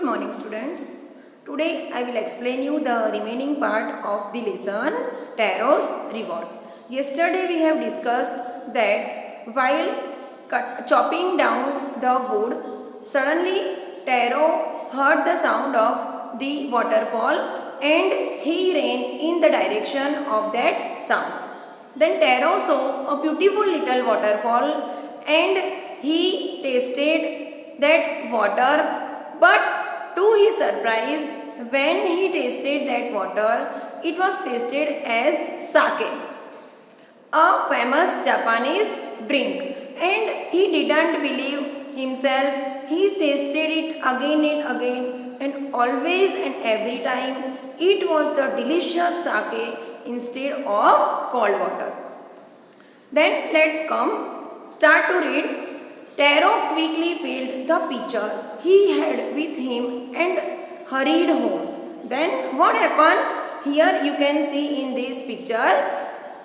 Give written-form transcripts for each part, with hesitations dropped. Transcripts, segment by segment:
Good morning, students. Today I will explain you the remaining part of the lesson Taro's Reward. Yesterday we have discussed that while chopping down the wood, suddenly Taro heard the sound of the waterfall and he ran in the direction of that sound. Then Taro saw a beautiful little waterfall and he tasted that water, but to his surprise, when he tasted that water, it was tasted as sake, a famous Japanese drink, and he didn't believe himself. He tasted it again and again, and always and every time it was the delicious sake instead of cold water. Then let's start to read. Taro quickly filled the pitcher he had with him and hurried home. Then what happened? Here you can see in this picture,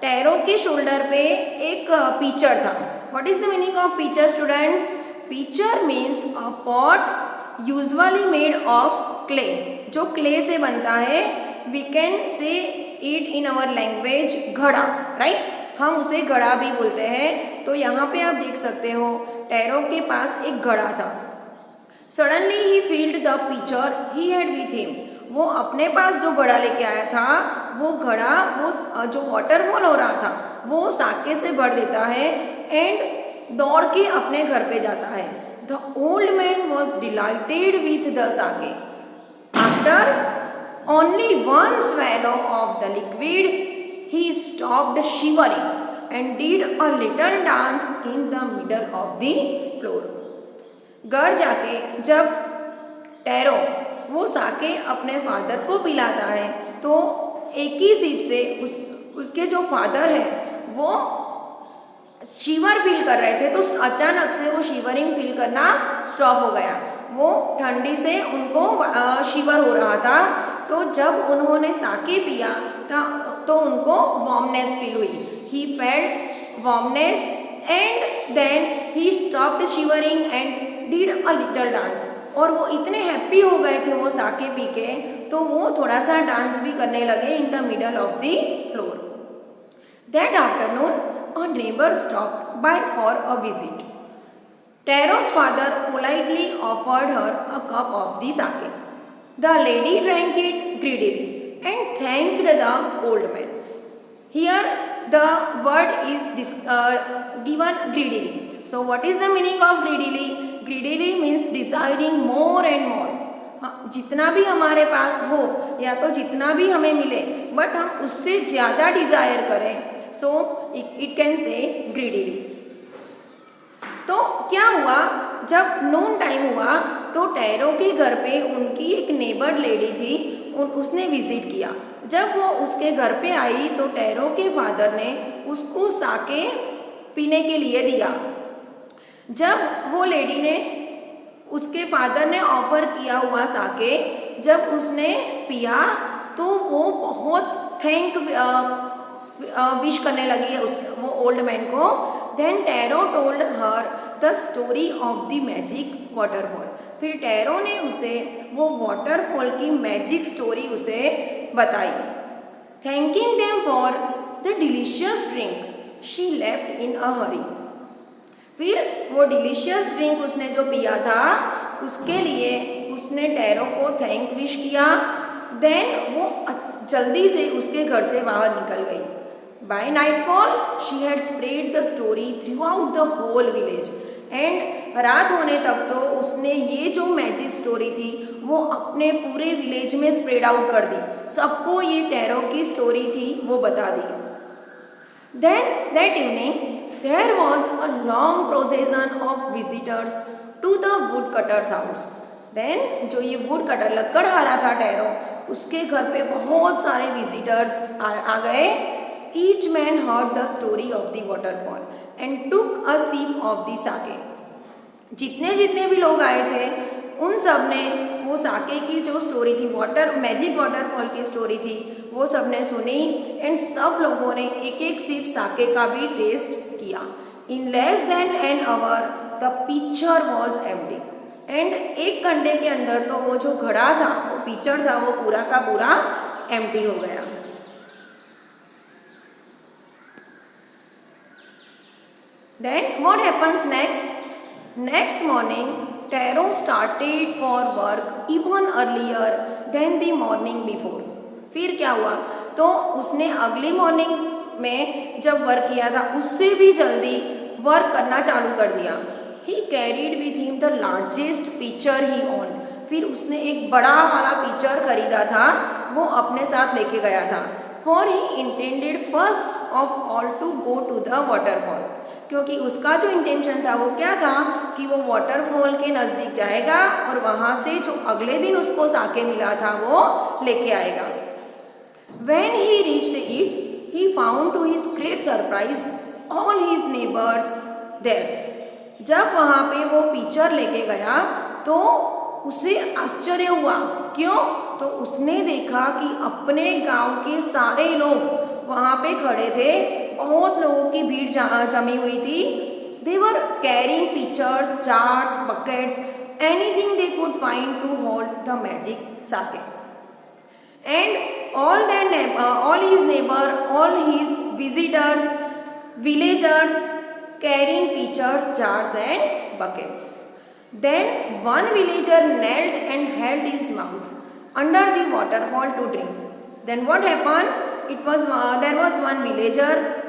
Taro के shoulder पे एक pitcher था. What is the meaning of pitcher, students? Pitcher means a pot usually made of clay. जो clay से बनता है, we can say it in our language घड़ा, right? हम उसे घड़ा भी बोलते हैं. तो यहाँ पे आप देख सकते हो टैरो के पास एक घड़ा था. Suddenly he filled the pitcher he had with him. वो अपने पास जो घड़ा लेके आया था, वो घड़ा वो जो वाटरफॉल हो रहा था वो साके से भर देता है एंड दौड़ के अपने घर पे जाता है. The old man was delighted with the sake. After only one swallow of the liquid he stopped shivering and did a little dance in the middle of the floor. घर जाके जब टैरो वो साके अपने फादर को पिलाता है तो एक ही सिप से उसके जो फादर है वो शिवर फील कर रहे थे, तो अचानक से वो शिवरिंग फील करना स्टॉप हो गया. वो ठंडी से उनको शिवर हो रहा था. तो जब उन्होंने साके पिया तो उनको वार्मनेस फील हुई. He felt warmness and then he stopped shivering and did a little dance. और वो इतने हैप्पी हो गए थे वो साके पी के, तो वो थोड़ा सा डांस भी करने लगे in the middle of the floor. That afternoon a neighbor stopped by for a visit. Taro's father politely offered her a cup of the sake. The lady drank it greedily and thanked the old man. Here the word is given greedily. So what is the meaning of greedily? Greedily means desiring more and more. जितना भी हमारे पास हो या तो जितना भी हमें मिले, बट हम उससे ज़्यादा डिज़ायर करें, so it can say greedily. तो क्या हुआ, जब नून टाइम हुआ तो टैरो के घर पे उनकी एक नेबर लेडी थी, उसने विजिट किया. जब वो उसके घर पे आई तो टैरो के फादर ने उसको साके पीने के लिए दिया. जब वो लेडी ने उसके फादर ने ऑफर किया हुआ साके जब उसने पिया तो वो बहुत थैंक विश करने लगी वो ओल्ड मैन को. Then Taro told her the story of the magic waterfall. फिर टैरो ने उसे वो वाटरफॉल की मैजिक स्टोरी उसे बताई. Thanking them for the delicious drink she left in a hurry. फिर वो डिलीशियस ड्रिंक उसने जो पिया था उसके लिए उसने टैरो को थैंक विश किया. देन वो जल्दी से उसके घर से बाहर निकल गई. By nightfall she had spread the story throughout the whole village. And रात होने तक तो उसने ये जो मैजिक स्टोरी थी वो अपने पूरे विलेज में स्प्रेड आउट कर दी. सबको ये टैरो की स्टोरी थी वो बता दी. Then that evening there was a long procession of visitors to the woodcutter's house. Then जो ये woodcutter लकड़हारा था टैरो, उसके घर पे बहुत सारे visitors आ गए. Each man heard the story of the waterfall and took a sip of the sake. जितने भी लोग आए थे उन सब ने वो साके की जो स्टोरी थी, मैजिक वाटरफॉल की स्टोरी थी, वो सब ने सुनी एंड सब लोगों ने एक एक सिप साके का भी टेस्ट किया. In less than an hour the picture was empty. And एक घंटे के अंदर तो वो जो घड़ा था, वो पिक्चर था, वो पूरा का पूरा एम्प्टी हो गया। Then what happens next? Next morning, Taro started for work even earlier than the morning before. फिर क्या हुआ? तो उसने अगली मॉर्निंग में जब वर्क किया था उससे भी जल्दी वर्क करना चालू कर दिया। He carried with him the largest pitcher he owned. फिर उसने एक बड़ा वाला पिक्चर खरीदा था, वो अपने साथ लेके गया था। For he intended first of all to go to the waterfall. क्योंकि उसका जो इंटेंशन था वो क्या था कि वो वाटरफॉल के नज़दीक जाएगा और वहाँ से जो अगले दिन उसको साके मिला था वो लेके आएगा। When he reached it, he found to his great surprise all his neighbors there. जब वहाँ पे वो पिक्चर लेके गया तो उसे आश्चर्य हुआ। क्यों? तो उसने देखा कि अपने गांव के सारे लोग वहाँ पे खड़े थे, बहुत लोगों की भीड़ जमी हुई थी। They were carrying pitchers, jars, buckets, anything they could find to hold the magic sake. And all his neighbor, all his visitors, villagers carrying pitchers, jars and buckets. Then one villager knelt and held his mouth under the waterfall to drink. Then what happened? There was one villager.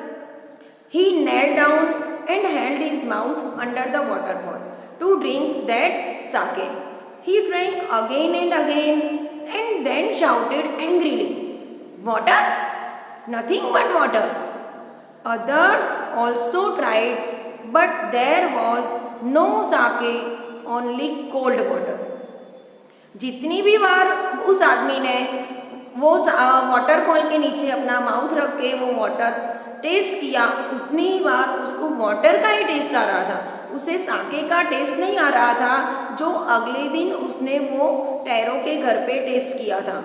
He knelt down and held his mouth under the waterfall to drink that sake. He drank again and again and then shouted angrily, "Water? Nothing but water." Others also tried, but there was no sake, only cold water. जितनी भी बार उस आदमी ने वो waterfall के नीचे अपना mouth रख के वो वाटर टेस्ट किया, उतनी ही बार उसको वाटर का ही टेस्ट आ रहा था, उसे साके का टेस्ट नहीं आ रहा था जो अगले दिन उसने वो टैरो के घर पे टेस्ट किया था।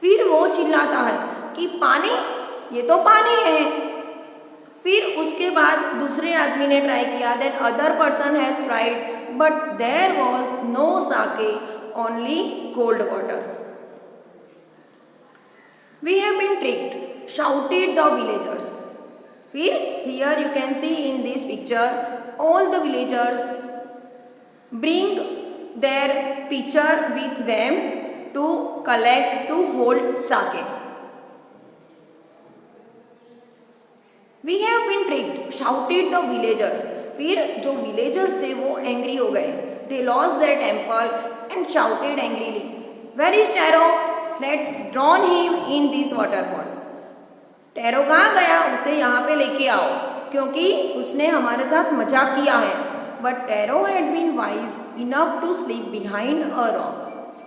फिर वो चिल्लाता है कि पानी, ये तो पानी है। फिर उसके बाद दूसरे आदमी ने ट्राई किया, then other person has tried but there was no sake, only cold water. We have been tricked, shouted the villagers. फिर here you can see in this picture all the villagers bring their pitcher with them to collect, to hold sake. We have been tricked, shouted the villagers. फिर जो villagers थे वो angry हो गए. They lost their temper and shouted angrily, "Where is Taro? Let's drown him in this waterfall." Tarot कहाँ गया? उसे यहाँ पे लेके आओ क्योंकि उसने हमारे साथ मजाक किया है। But Taro had been wise enough to sleep behind a rock.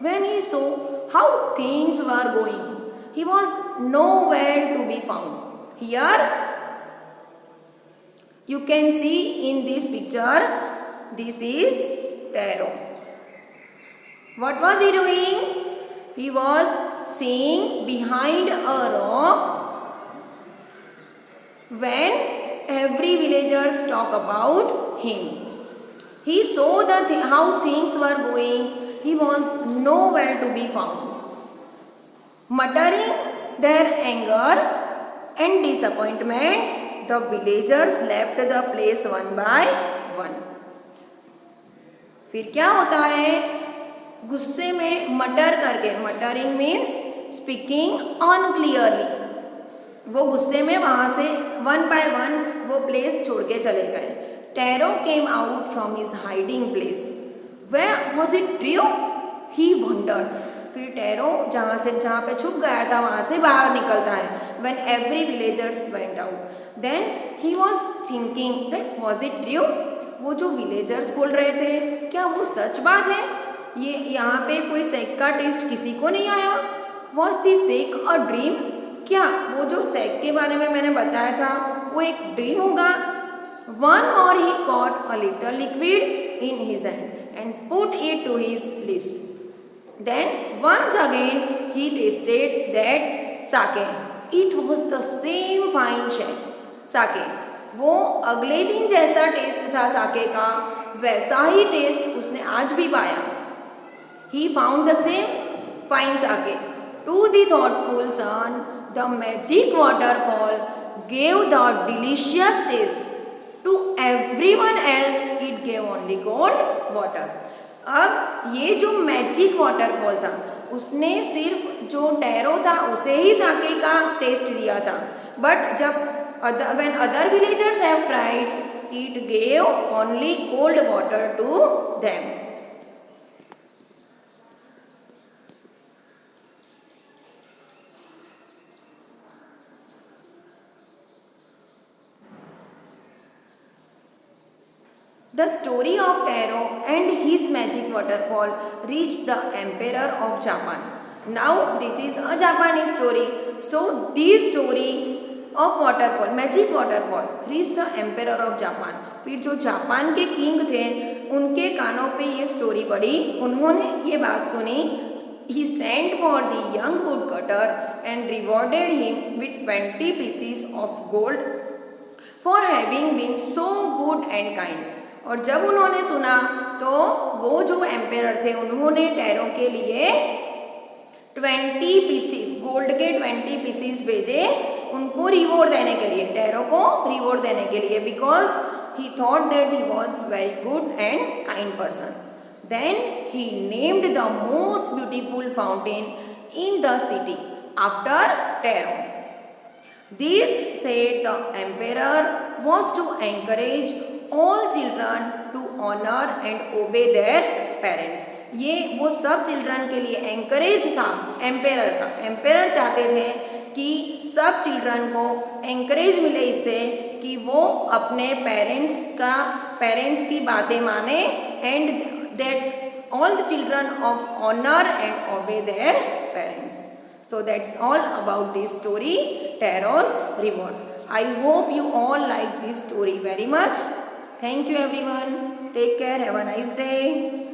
When he saw how things were going, he was nowhere to be found. Here you can see in this picture, this is Taro. What was he doing? He was seeing behind a rock when every villagers talk about him. He saw how things were going. He was nowhere to be found. Muttering their anger and disappointment, the villagers left the place one by one. फिर क्या होता है? गुस्से में मटर करके, muttering means speaking अनक्लियरली, वो गुस्से में वहाँ से वन बाय वन वो प्लेस छोड़ के चले गए। Taro came out from his hiding place. Where was it true? He wondered. फिर टैरो जहाँ पे छुप गया था वहाँ से बाहर निकलता है। When every villagers went out then he was thinking that was it true? वो जो विलेजर्स बोल रहे थे क्या वो सच बात है? ये यहाँ पे कोई सेक का टेस्ट किसी को नहीं आया? Was this sake a dream? क्या वो जो सेक के बारे में मैंने बताया था वो एक ड्रीम होगा? One more he caught a little liquid in his hand and put it to his lips. Then once again he tasted that sake. It was the same fine sake. वो अगले दिन जैसा टेस्ट था साके का वैसा ही test उसने आज भी पाया। He found the same fine sake. To the thoughtful son, the magic waterfall gave the delicious taste. To everyone else, it gave only cold water. अब ये जो मैजिक वाटरफॉल था उसने सिर्फ जो टैरो था उसे ही साके का टेस्ट दिया था, बट जब when other villagers have tried, it gave only cold water to them. The story of Taro and his magic waterfall reached the Emperor of Japan. Now this is a Japanese story. So this story of waterfall, magic waterfall, reached the Emperor of Japan. फिर जो Japan के king थे उनके कानों पे ये story पड़ी, उन्होंने ये बात सुनी. He sent for the young woodcutter and rewarded him with 20 pieces of gold for having been so good and kind. और जब उन्होंने सुना तो वो जो एम्पेरर थे उन्होंने टैरो के लिए 20 पीसीस गोल्ड के 20 पीसीस भेजे उनको रिवॉर्ड देने के लिए, टैरो को रिवॉर्ड देने के लिए, because he thought that he was very good and kind person. Then he named the most beautiful fountain in the city after Taro. This, said the emperor, was to encourage all children to honor and obey their parents. ये वो सब children के लिए encourage था emperor का. Emperor चाहते थे कि सब चिल्ड्रन को एंकरेज मिले इससे कि वो अपने पेरेंट्स की बातें माने, and that all the children of honour and obey their parents. So that's all about this story, Taro's Reward. I hope you all like this story very much. Thank you everyone. Take care. Have a nice day.